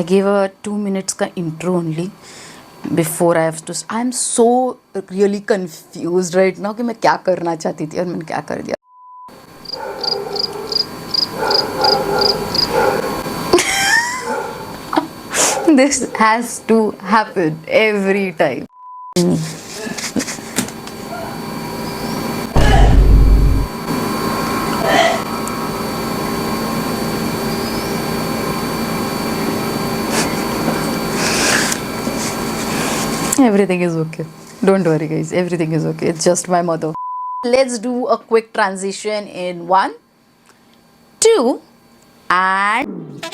I gave a 2 minutes का intro only before I have to. I'm so really confused right now कि मैं क्या करना चाहती थी और मैंने क्या कर दिया. This has to happen every time. Everything is okay. Don't worry, guys. Everything is okay. It's just my mother. Let's do a quick transition in 1, 2, and.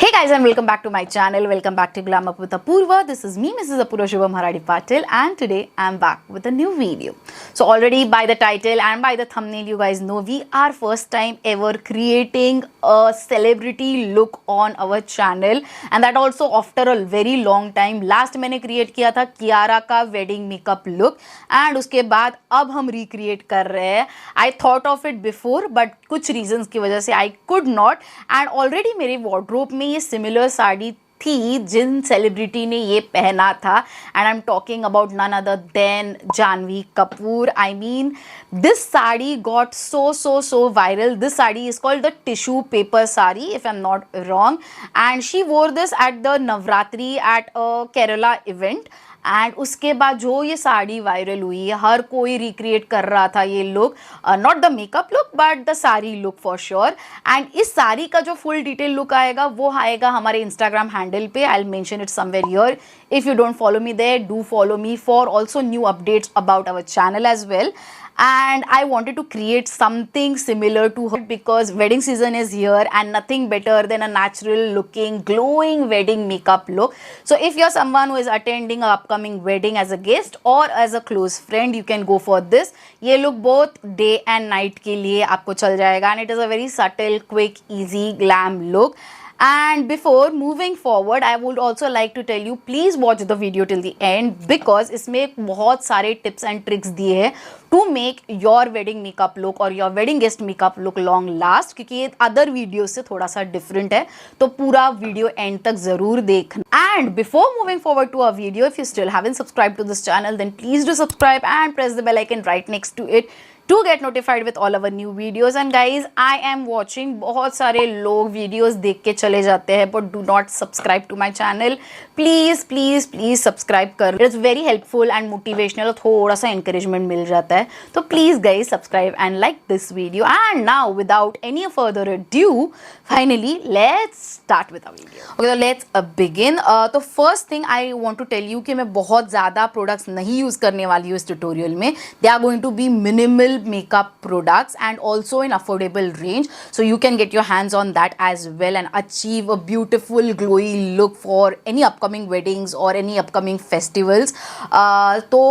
Hey guys, and welcome back to my channel. Welcome back to Glam Up with Apurva. This is me, Mrs. Apurva Shubham Haradi Patil, and today I'm back with a new video. So already by the title and by the thumbnail, you guys know we are first time ever creating a celebrity look on our channel, and that also after a very long time. Last मैंने create किया था कियारा का wedding makeup look, and उसके बाद अब हम recreate कर रहे हैं. I thought of it before, but कुछ reasons की वजह से I could not, and already मेरे wardrobe में ये सिमिलर साड़ी थी जिन सेलिब्रिटी ने ये पहना था, and I am talking about none other than Janhvi Kapoor. I mean this sari got so viral. This sari is called the tissue paper sari if I'm not wrong, and she wore this at the Navratri at a Kerala event. And उसके बाद जो ये sari viral हुई है, हर कोई recreate कर रहा था ये look, not the makeup look but the sari look for sure. And इस साड़ी का जो फुल डिटेल लुक आएगा वो आएगा हमारे इंस्टाग्राम हैंडल पे. I will mention it somewhere here. If you don't follow me there, do follow me for also new updates about our channel as well. And I wanted to create something similar to her because wedding season is here and nothing better than a natural looking glowing wedding makeup look. So if you're someone who is attending an upcoming wedding as a guest or as a close friend, you can go for this. ये look both day and night के लिए आपको चल जाएगा, and it is a very subtle, quick, easy glam look. And before moving forward, I would also like to tell you, please watch the video till the end because इसमें बहुत सारे tips and tricks दिए हैं to make your wedding makeup look or your wedding guest makeup look long last, क्योंकि ये other videos से थोड़ा सा different है, तो पूरा video end तक ज़रूर देखना. And before moving forward to our video, if you still haven't subscribed to this channel, then please do subscribe and press the bell icon right next to it to get notified with all our new videos. And guys, I am watching बहुत सारे लोग videos देख के चले जाते हैं but do not subscribe to my channel. Please please please subscribe कर. It's very helpful and motivational. थोड़ा सा encouragement मिल जाता है, तो please guys subscribe and like this video. And now without any further ado, finally let's start with our video. Okay, so let's begin. तो first thing I want to tell you कि मैं बहुत ज़्यादा products नहीं use करने वाली हूँ इस tutorial में. They are going to be minimal makeup products and also in affordable range, so you can get your hands on that as well and achieve a beautiful glowy look for any upcoming weddings or any upcoming festivals. तो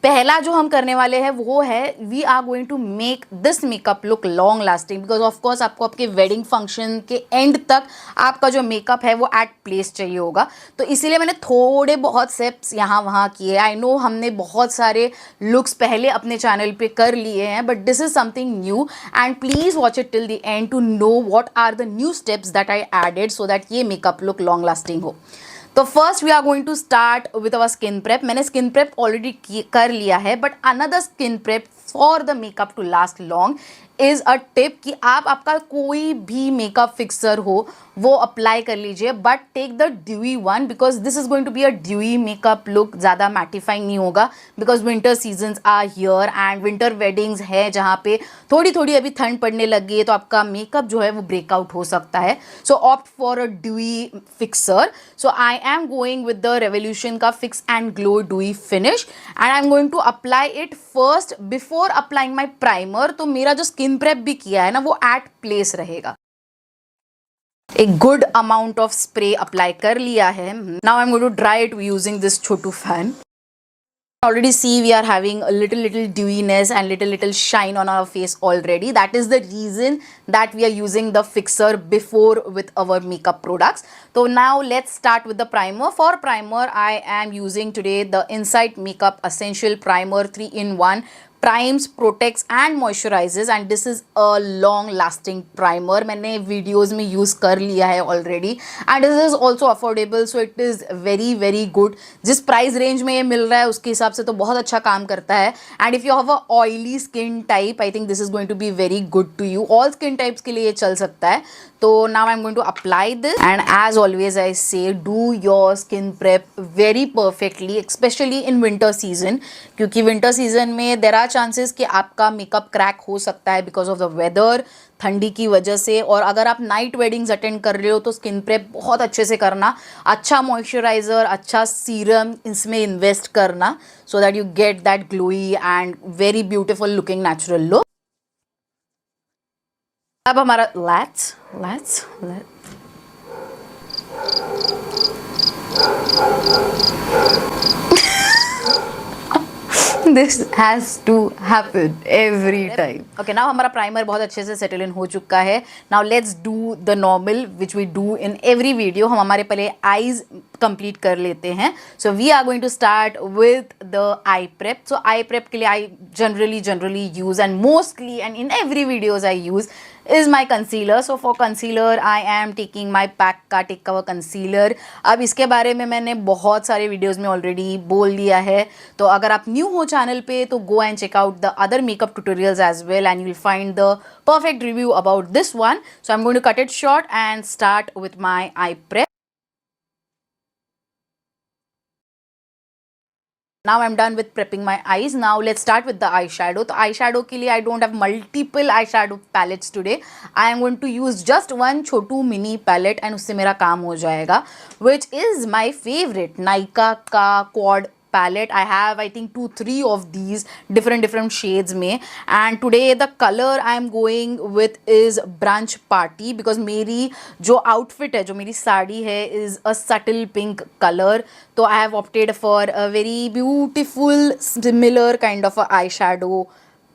पहला जो हम करने वाले हैं वो है we are going to make this makeup look long lasting, because of course आपको आपके वेडिंग फंक्शन के एंड तक आपका जो मेकअप है वो एट प्लेस चाहिए होगा. तो इसीलिए मैंने थोड़े बहुत स्टेप्स यहाँ वहाँ किए. आई नो हमने बहुत सारे लुक्स पहले अपने चैनल पे कर लिए हैं, but this is something new and please watch it till the end to know what are the new steps that I added so that ये मेकअप लुक लॉन्ग लास्टिंग हो. तो first we are going to start with our skin prep. मैंने skin prep already कर लिया है, but another skin prep for the makeup to last long is a tip कि आप आपका कोई भी मेकअप फिक्सर हो वो अप्लाई कर लीजिए, but take the dewy one because this is going to be a dewy makeup look. ज़्यादा मैटिफाइंग नहीं होगा because winter seasons are here and winter weddings है जहाँ पे थोड़ी थोड़ी अभी ठंड पड़ने लगी है, तो आपका मेकअप जो है वो ब्रेकआउट हो सकता है. So opt for a dewy fixer. So I am going with the Revolution का fix and glow dewy finish and I am going to apply it first before applying my primer. तो मेरा जो skin prep भी किया है ना वो eight place रहेगा. एक good amount of spray apply कर लिया है. Now I am going to dry it using this छोटू fan. Already see we are having a little dewiness and little shine on our face already. That is the reason that we are using the fixer before with our makeup products. So now let's start with the primer. For primer I am using today the Insight Makeup Essential Primer 3-in-1 primes, protects and moisturises and this is a long lasting primer. मैंने videos में use कर लिया है already and this is also affordable, so it is very very good. जिस price range में ये मिल रहा है उसके हिसाब से तो बहुत अच्छा काम करता है. And if you have a oily skin type, I think this is going to be very good to you. All skin types के लिए ये चल सकता है. तो now I am going to apply this and as always I say do your skin prep very perfectly, specially in winter season, क्योंकि winter season में there are chances कि आपका मेकअप क्रैक हो सकता है बिकॉज ऑफ द वेदर, ठंडी की वजह से. और अगर आप नाइट वेडिंग्स अटेंड कर रहे हो तो स्किन प्रेप बहुत अच्छे से करना, अच्छा मॉइस्चराइजर, अच्छा सीरम इसमें इन्वेस्ट करना, so that you get that glowy and very beautiful looking natural look. अब हमारा let's this has to happen every time. Okay, now हमारा प्राइमर बहुत अच्छे से सेटल इन हो चुका है. Now let's do the normal which we do in every video. हम हमारे पहले eyes कंप्लीट कर लेते हैं. So we are going to start with the eye prep. So eye prep के लिए I generally use and mostly and in every videos I use is my concealer. So for concealer I am taking my PAC का take cover concealer. अब इसके बारे में मैंने बहुत सारे वीडियोस में ऑलरेडी बोल दिया है, तो अगर आप न्यू हो चैनल पे तो go and check out the other makeup tutorials as well and you will find the perfect review about this one. So I'm going to cut it short and start with my eye prep. Now I'm done with prepping my eyes. Now let's start with the eyeshadow. तो eyeshadow के लिए I don't have multiple eyeshadow palettes today. I am going to use just one Chhotu mini palette and उससे मेरा काम हो जाएगा, which is my favorite Nykaa का quad palette. I have I think 2-3 of these different shades में, and today the color I am going with is brunch party because मेरी जो outfit है, जो मेरी साड़ी है is a subtle pink color. तो I have opted for a very beautiful similar kind of a eyeshadow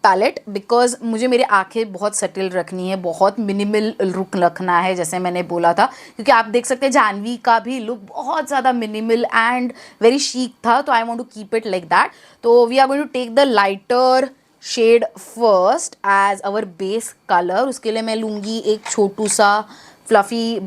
palette because मुझे मेरी आंखें बहुत सटिल रखनी है, बहुत मिनिमल लुक रखना है जैसे मैंने बोला था, क्योंकि आप देख सकते हैं जानवी का भी लुक बहुत ज़्यादा मिनिमल एंड वेरी शीक था. तो I want to keep it like that. तो we are going to take the lighter shade first as our base colour. उसके लिए मैं लूँगी एक छोटू सा फ्लफी,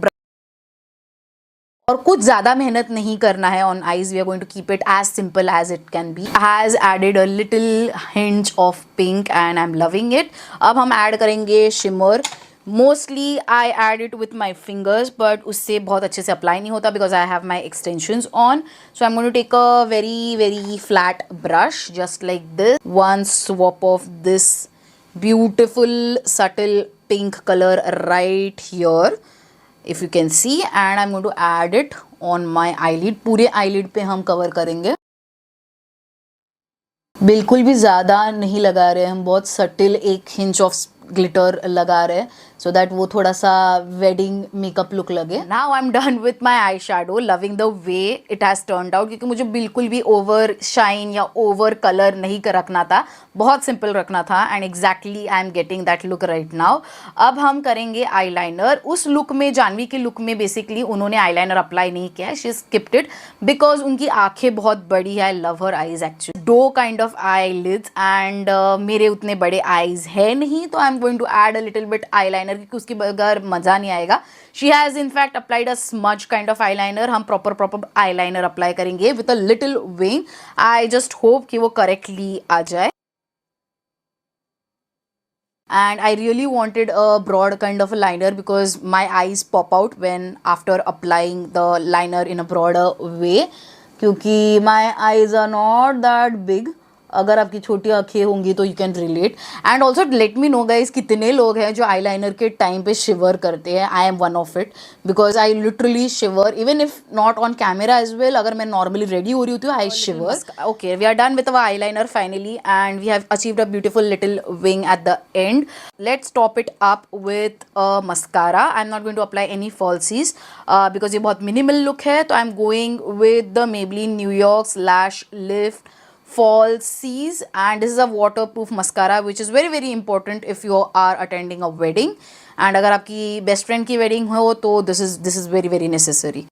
और कुछ ज़्यादा मेहनत नहीं करना है on eyes. We are going to keep it as simple as it can be. Has added a little hint of pink and I am loving it. अब हम ऐड करेंगे shimmer. Mostly I add it with my fingers but उससे बहुत अच्छे से apply नहीं होता because I have my extensions on. So I am going to take a very flat brush just like this. One swap of this beautiful subtle pink color right here if you can see, and I'm going to add it on my eyelid. पूरे eyelid पे हम cover करेंगे. बिल्कुल भी ज़्यादा नहीं लगा रहे हम, बहुत सटिल एक हिंच ऑफ ग्लिटर लगा रहे हैं सो दैट वो थोड़ा सा वेडिंग मेकअप लुक लगे. Now I am done with my eye shadow. Loving the way it has turned out, क्योंकि मुझे बिल्कुल भी ओवर शाइन या ओवर कलर नहीं कर रखना था, बहुत सिंपल रखना था and exactly I am getting that look right now. अब हम करेंगे आई लाइनर. उस लुक में, जानवी के लुक में बेसिकली उन्होंने आई लाइनर अप्लाई नहीं किया है, शी स्किप्ड इट बिकॉज उनकी आंखें बहुत बड़ी है. I love her eyes actually. Doe kind of eyelids and मेरे उतने बड़े आईज है नहीं, तो I am going to add a little bit eyeliner क्योंकि उसके बगैर मज़ा नहीं आएगा. She has in fact applied a smudge kind of eyeliner. हम प्रॉपर आई लाइनर अप्लाई करेंगे with a little wing. I just hope कि वो करेक्टली आ जाए. And I really wanted a broad kind of a liner because my eyes pop out when after applying the liner in a broader way, क्योंकि my eyes are not that big. अगर आपकी छोटी आँखें होंगी तो you can relate. And also let me know guys कितने लोग हैं जो आईलाइनर के टाइम पे शिवर करते हैं. I am one of it because I literally shiver even if not on camera as well. अगर मैं नॉर्मली रेडी हो रही होती हूँ I shiver. Okay, we are done with our eyeliner finally and we have achieved a beautiful little wing at the end. Let's top it up with a mascara. I am not going to apply any falsies because ये बहुत minimal look है. तो I am going with the Maybelline New York slash lift Falsies, and this is a waterproof mascara which is very important if you are attending a wedding. and अगर आपकी best friend की wedding हो तो this is very necessary.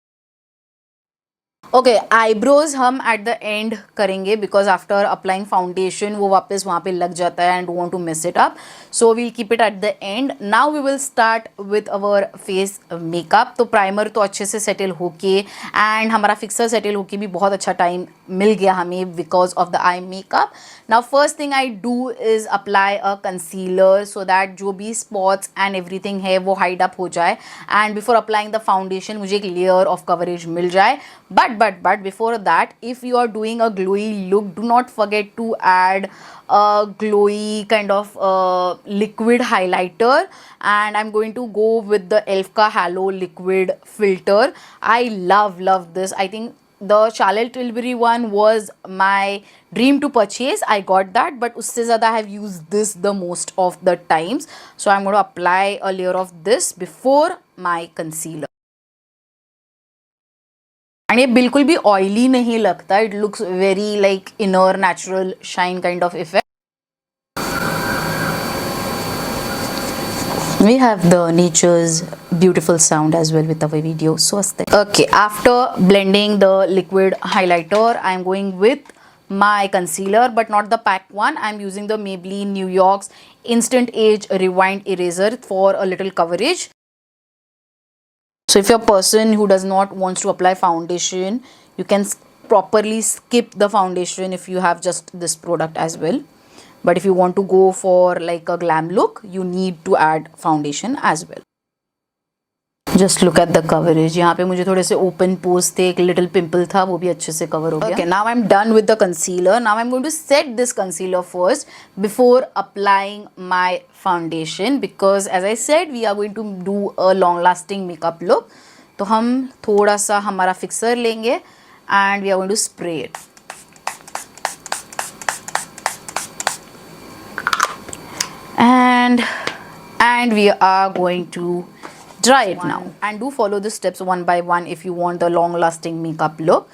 Okay eyebrows हम at the end करेंगे because after applying foundation वो वापस वहाँ पे लग जाता है and want to mess it up, so we'll keep it at the end. Now we will start with our face makeup. तो प्राइमर तो अच्छे से सेटल होके एंड हमारा फिक्सर सेटल होके भी बहुत अच्छा टाइम मिल गया हमें because of the eye makeup. Now first thing I do is apply a concealer so that जो भी स्पॉट्स एंड एवरीथिंग है वो हाइड अप हो जाए and before applying the foundation मुझे एक लेयर ऑफ कवरेज मिल जाए. But before that, if you are doing a glowy look, do not forget to add a glowy kind of liquid highlighter, and I'm going to go with the Elfka Halo liquid filter. I love this. I think the Charlotte Tilbury one was my dream to purchase. I got that, but usse zyada I have used this the most of the times. So I'm going to apply a layer of this before my concealer. And ये बिल्कुल भी oily नहीं लगता. It looks very like inner natural shine kind of effect. We have the nature's beautiful sound as well with our video. So aesthetic. Okay, after blending the liquid highlighter, I am going with my concealer, but not the pack one. I am using the Maybelline New York's Instant Age Rewind Eraser for a little coverage. So if you're a person who does not wants to apply foundation, you can properly skip the foundation if you have just this product as well. But if you want to go for like a glam look, you need to add foundation as well. Just look at the coverage. यहाँ पे मुझे थोड़े से open pores थे, एक little pimple था, वो भी अच्छे से cover हो गया. Okay, now I'm done with the concealer. Now I'm going to set this concealer first before applying my foundation because as I said, we are going to do a long-lasting makeup look. तो हम थोड़ा सा हमारा fixer लेंगे and we are going to spray it. And we are going to dry it now and do follow the steps one by one if you want the long lasting makeup look.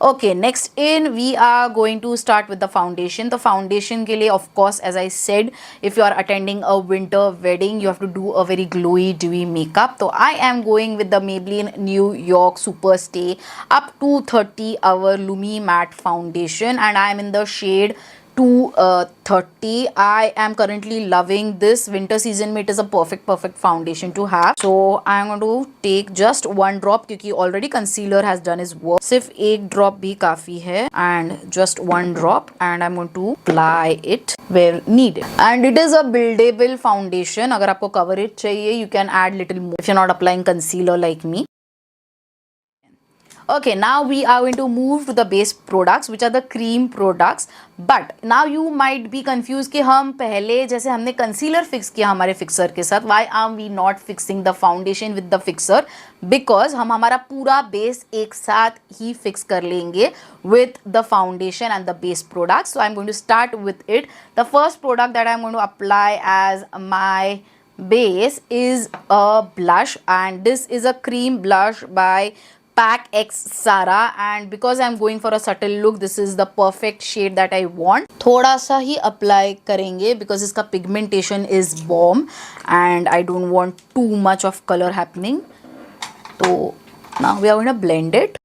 Okay, next in we are going to start with the foundation. The foundation ke liye, of course, as I said, if you are attending a winter wedding, you have to do a very glowy dewy makeup. So I am going with the Maybelline New York Super Stay up to 30 hour Lumi Matte Foundation and I am in the shade 230. I am currently loving this winter season में. It is a perfect foundation to have. So I am going to take just one drop क्योंकि already concealer has done its work. सिर्फ एक drop भी काफी है and just one drop and I'm going to apply it where needed. And it is a buildable foundation. अगर आपको coverage चाहिए, you can add little more if you're not applying concealer like me. Okay, now we are going to move to the base products which are the cream products. But now you might be confused कि हम पहले जैसे हमने concealer fix किया हमारे fixer के साथ, why are we not fixing the foundation with the fixer? Because हम हमारा पूरा base एक साथ ही fix कर लेंगे with the foundation and the base products. So I'm going to start with it. The first product that I'm going to apply as my base is a blush and this is a cream blush by Pack X Sara and because I'm going for a subtle look, this is the perfect shade that I want. थोड़ा सा ही apply करेंगे because इसका pigmentation is bomb and I don't want too much of color happening. So now we are going to blend it.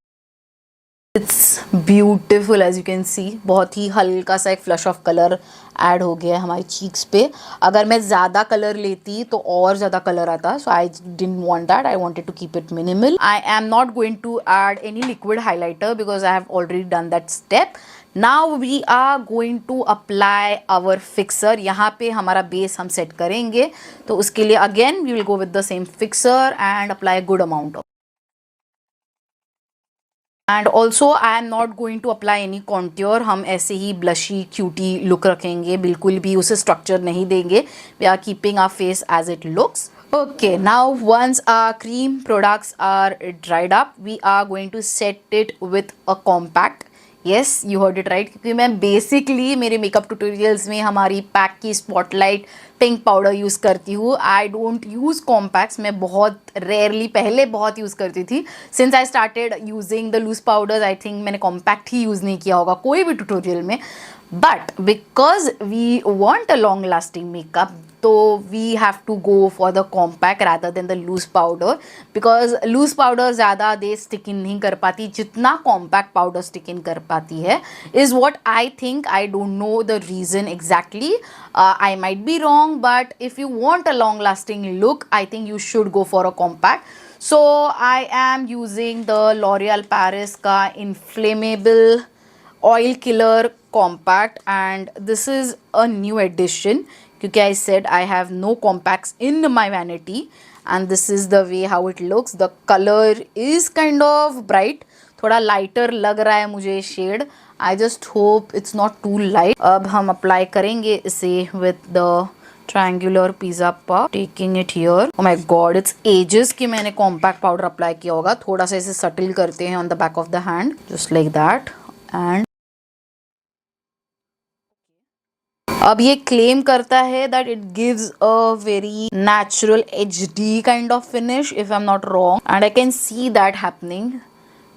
It's beautiful as you can see. बहुत ही हल्का सा एक flush of color add हो गया है हमारी cheeks पे. अगर मैं ज़्यादा कलर लेती तो और ज़्यादा कलर आता. So I didn't want that. I wanted to keep it minimal. I am not going to add any liquid highlighter because I have already done that step. Now we are going to apply our fixer. यहाँ पे हमारा base हम set करेंगे तो उसके लिए again we will go with the same fixer and apply good amount of. And also I am not going to apply any contour. हम ऐसे ही ब्लशी क्यूटी लुक रखेंगे, बिल्कुल भी उसे स्ट्रक्चर नहीं देंगे. We are keeping our face as it looks. Okay, now once our cream products are dried up, we are going to set it with a compact. Yes, you heard it right. क्योंकि मैं basically मेरे makeup tutorials में हमारी pack की spotlight pink powder use करती हूँ. I don't use compacts. मैं बहुत रेयरली पहले बहुत यूज़ करती थी. Since I started using the loose powders I think मैंने कॉम्पैक्ट ही यूज़ नहीं किया होगा कोई भी ट्यूटोरियल में. But because we want a long lasting makeup, so we have to go for the compact rather than the loose powder, because loose powder ज़्यादा देर stick in नहीं कर पाती जितना compact powder stick in कर पाती है, is what I think. I don't know the reason exactly. I might be wrong, but if you want a long lasting look, I think you should go for a compact. So I am using the L'Oreal Paris का Inflammable Oil Killer Compact, and this is a new addition क्योंकि I said I have no compacts in my vanity, and this is the way how it looks. The color is kind of bright, थोड़ा lighter लग रहा है मुझे shade. I just hope it's not too light. अब हम apply करेंगे इसे with the triangular pizza puff, taking it here. Oh my god, it's ages कि मैंने compact powder apply किया होगा. थोड़ा सा इसे subtle करते हैं on the back of the hand, just like that. And अब ये क्लेम करता है that it gives a very natural HD kind of finish, if I am not wrong, and I can see that happening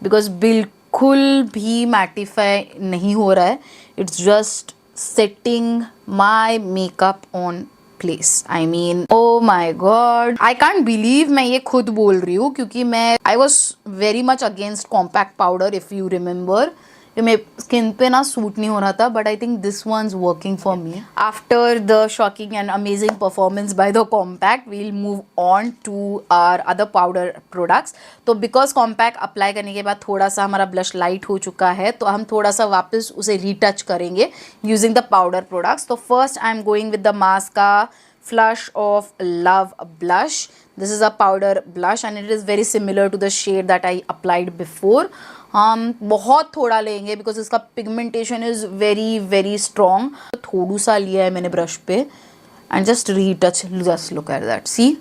because बिल्कुल भी mattify नहीं हो रहा है. It's just setting my makeup on place. I mean oh my God, I can't believe मैं ये खुद बोल रही हूँ, क्योंकि मैं I was very much against compact powder, if you remember. मेरे स्किन पे ना सूट नहीं हो रहा था, but I think this one is working for me. After the shocking and amazing performance by the compact, we will move on to our other powder products. तो because compact apply करने के बाद थोड़ा सा हमारा ब्लश लाइट हो चुका है, तो हम थोड़ा सा वापस उसे रीटच करेंगे यूजिंग द पाउडर प्रोडक्ट्स. तो first I am going with the Maska Flush of Love blush. This is a powder blush and it is very similar to the shade that I applied before. हम बहुत थोड़ा लेंगे because इसका pigmentation is very very strong. थोड़ा सा लिया है मैंने ब्रश पे and just retouch. Just look at that. See?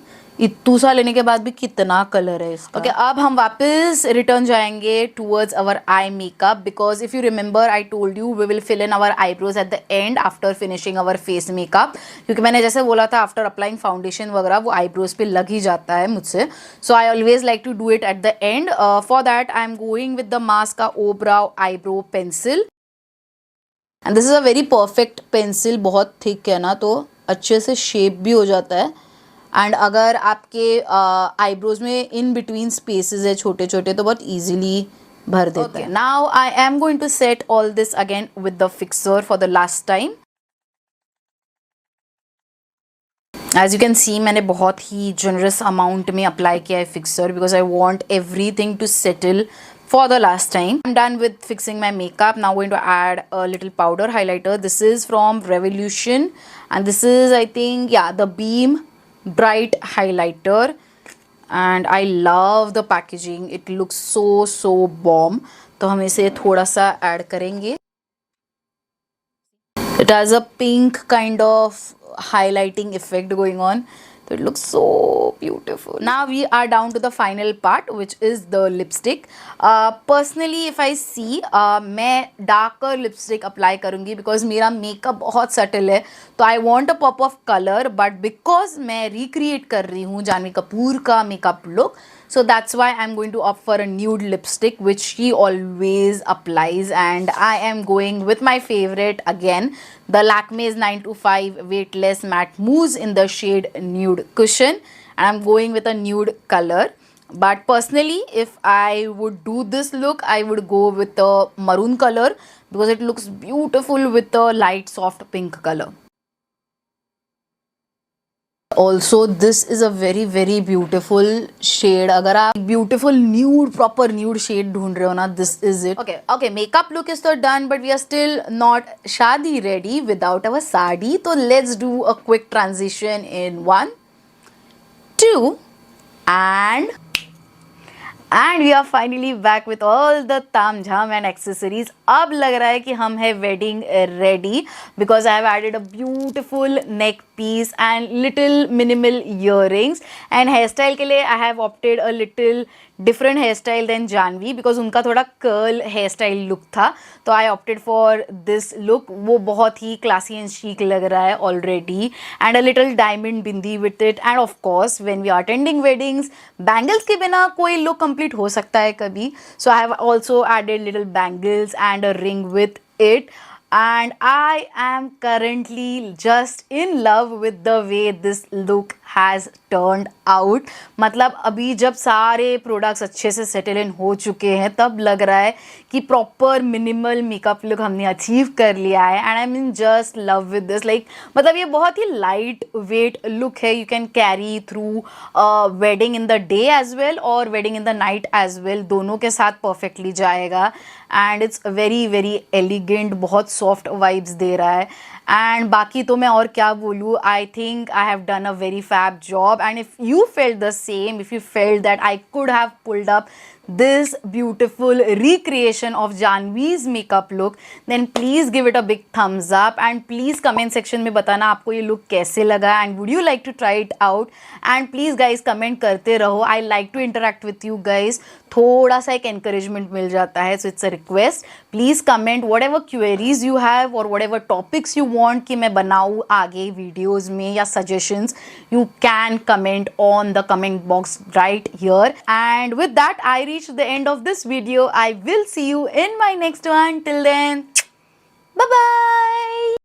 इतू सा लेने के बाद भी कितना कलर है इसका. ओके, अब हम वापस रिटर्न जाएंगे towards our eye makeup, because if you remember I told you we will fill in our eyebrows at the end after finishing our face makeup, क्योंकि मैंने जैसे बोला था आफ्टर अप्लाइंग फाउंडेशन वगैरह वो आईब्रोज पे लग ही जाता है मुझसे. So I always like to do it at the end. For that I am going with the mascara eyebrow eyebrow pencil, and this is a very perfect pencil. बहुत thick है ना, तो अच्छे से शेप भी हो जाता है. एंड अगर आपके आईब्रोज में इन बिटवीन स्पेसेस है छोटे छोटे, तो बहुत ईजिली भर देते हैं. Now I am going to set all this again with the fixer for the last time. As you can see मैंने बहुत ही जनरस अमाउंट में अप्लाई किया है fixer, because I want everything to settle for the last time. I'm done with fixing my makeup. Now going to add a little powder highlighter. This is from Revolution and this is, I think, yeah, the Beam Bright Highlighter, and I love the packaging. It looks so bomb. तो हम इसे थोड़ा सा add करेंगे. It has a pink kind of highlighting effect going on. So it looks so beautiful. Now we are down to the final part, which is the lipstick. Personally, if I see, मैं darker lipstick apply करूँगी because मेरा makeup बहुत subtle है. तो I want a pop of color, but because मैं recreate कर रही हूँ जानवी कपूर का makeup look, so that's why I'm going to opt for a nude lipstick, which she always applies, and I am going with my favorite again, the Lakme's 925 Weightless Matte Mousse in the shade Nude Cushion, and I'm going with a nude color. But personally, if I would do this look, I would go with the maroon color because it looks beautiful with the light soft pink color. Also, this is a very beautiful shade. अगर आप beautiful nude, proper nude shade ढूंढ रहे हो ना, this is it. Okay, makeup look is so done, but we are still not शादी ready without our sari. So let's do a quick transition in 1, 2, and we are finally back with all the ताम झाम and accessories. अब लग रहा है कि हम है wedding ready because I have added a beautiful neck piece and little minimal earrings. And hairstyle के लिए I have opted a little different hairstyle than Janvi because उनका थोड़ा curl hairstyle look था. तो I opted for this look. वो बहुत ही classy and chic लग रहा है already, and a little diamond bindi with it. And of course, when we are attending weddings, bangles के बिना कोई look complete हो सकता है कभी. So I have also added little bangles and a ring with it. and I am currently just in love with the way this look has turned out. मतलब अभी जब सारे प्रोडक्ट्स अच्छे से सेटल इन हो चुके हैं तब लग रहा है कि प्रॉपर मिनिमल मेकअप लुक हमने अचीव कर लिया है and I am in just love with this. Like मतलब ये बहुत ही लाइट वेट लुक है. You can carry through wedding in the day as well और wedding in the night as well, दोनों के साथ परफेक्टली जाएगा and it's very very elegant, बहुत सॉफ्ट वाइब्स दे रहा है. एंड बाकी तो मैं और क्या बोलूँ, आई think I have done a very fab job and if you felt the same, if you felt that I could have pulled up this beautiful recreation of Janvi's makeup look, then please give it a big thumbs up and please comment section में बताना आपको ये look कैसे लगा and would you like to try it out. and please guys comment करते रहो, I like to interact with you guys. थोड़ा सा एक encouragement मिल जाता है, so it's a request. please comment whatever queries you have or whatever topics you want कि मैं बनाऊँ आगे videos में या suggestions, you can comment on the comment box right here. And with that I reach the end of this video. I will see you in my next one. Till then, bye bye.